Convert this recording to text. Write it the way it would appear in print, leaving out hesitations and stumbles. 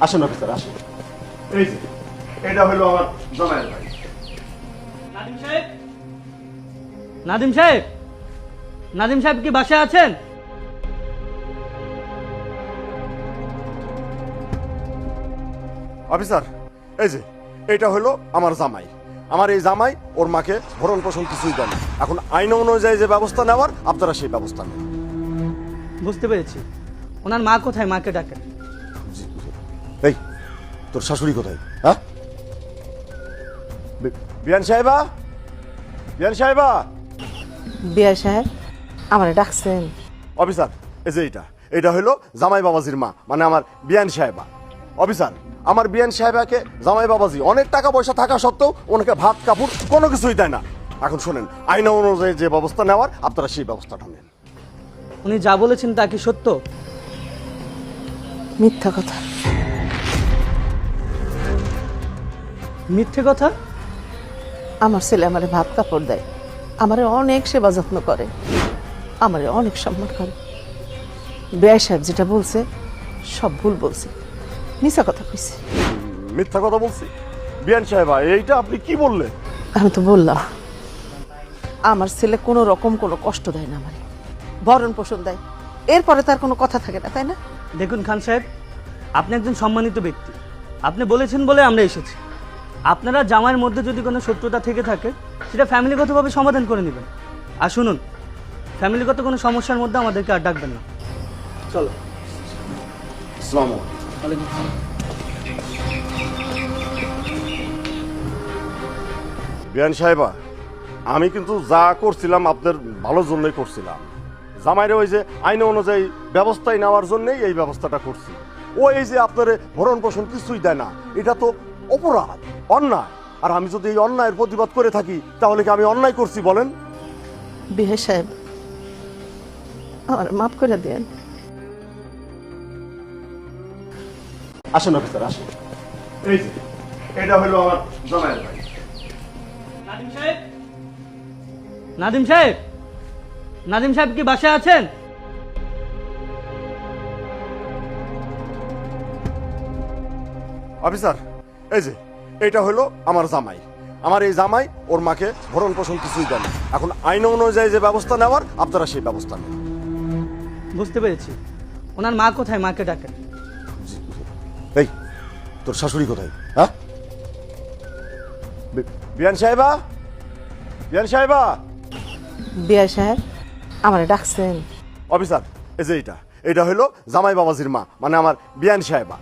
আসেন অফিসার আসেন। এই যে এটা হলো আমার জামাইয়ের বাড়ি। নাদিম সাহেব, নাদিম সাহেব, নাদিম সাহেব কি বাসায় আছেন? অফিসার এই যে এটা হলো আমার জামাই। আমার এই জামাই ওর মাকে ভরণ পোষণ কিছুই দেন। এখন আইন অনুযায়ী যে ব্যবস্থা নেওয়ার আপনারা সেই ব্যবস্থা নেন। বুঝতে পেরেছি। ওনার মা কোথায়? মাকে ডাকেন। এই তোর শাশুড়ি কোথায়? হ্যাঁ, বিয়ান সাহেবা, বিয়ান সাহেবা। বিয়া সাহেব আমারে ডাকছেন? অফিসার এই যে এটা হলো জামাই বাবাজির মা, মানে আমার বিয়ান সাহেবা। অফিসার আমার বিয়ান সাহেবাকে জামাই বাবাজি অনেক টাকা পয়সা থাকা সত্ত্বেও ওনাকে ভাত কাপড় কোনো কিছুই দেয় না। এখন শোনেন, আইন অনুযায়ী যে ব্যবস্থা নেওয়ার আপনারা সেই ব্যবস্থাটা নেন। উনি যা বলেছেন তা কি সত্য? মিথ্যা কথা। মিথ্যে কথা? আমার ছেলে আমারে ভাত কাপড় দেয়, আমারে অনেক সেবা যত্ন করে, আমারে অনেক সম্মান করে। বিয়া সাহেব যেটা বলছে সব ভুল বলছে, মিথ্যা কথা কইছে। মিথ্যা কথা বলছি? বিয়ান সাহেবা এইটা আপনি কি বললেন? আমি তো বললাম আমার ছেলে কোনো রকম কোনো কষ্ট দেয় না, আমারে ভরণ পোষণ দেয়, এরপরে তার কোনো কথা থাকে না, তাই না? দেখুন খান সাহেব, আপনি একজন সম্মানিত ব্যক্তি। আপনি বলেছেন বলে আমরা এসেছি। আপনারা জামাইয়ের মধ্যে যদি কোনো শত্রুতা থেকে থাকে সেটা ফ্যামিলিগতভাবে সমাধান করে নেবেন। আর শুনুন, ফ্যামিলিগত কোনো সমস্যার মধ্যে আমাদেরকে আর ডাকবেন না। চলো। আসসালামু ওয়ালাইকুম আসসালাম। বিয়ান সাহেবা, আমি কিন্তু যা করছিলাম আপনার ভালোর জন্যই করছিলাম। জামাইরে ওই যে আইন অনুযায়ী ব্যবস্থায় নেওয়ার জন্যই এই ব্যবস্থাটা করছি। ও এই যে আপনার ভরণ পোষণ কিছুই দেয় না, এটা তো অপরাধ, অন্যায়। আর আমি যদি এই অন্যায়ের প্রতিবাদ করে থাকি তাহলে কি আমি অন্যায় করছি বলেন? বিয়া সাহেব আমার মাফ করে দেন। আসেন অফিসার আসেন। এই যে এটা হলো আমার জামাইয়ের বাড়ি। নাদিম সাহেব, নাদিম সাহেব, নাদিম সাহেব কি বাসায় আছেন? অফিসার এই যে এটা হলো আমার জামাই। আমার এই জামাই ওর মাকে ভরণ পোষণ কিছুই দেন। এখন আইন অনুযায়ী যে ব্যবস্থা নেওয়ার আপনারা সেই ব্যবস্থা নেন। বুঝতে পেরেছি। ওনার মা কোথায়? মাকে ডাকেন। এই তোর শাশুড়ি কোথায়? হ্যাঁ, বিয়ান সাহেবা, বিয়ান সাহেবা। বিয়া সাহেব আমারে ডাকছেন? অফিসার এই যে এটা হলো জামাই বাবাজির মা, মানে আমার বিয়ান সাহেবা।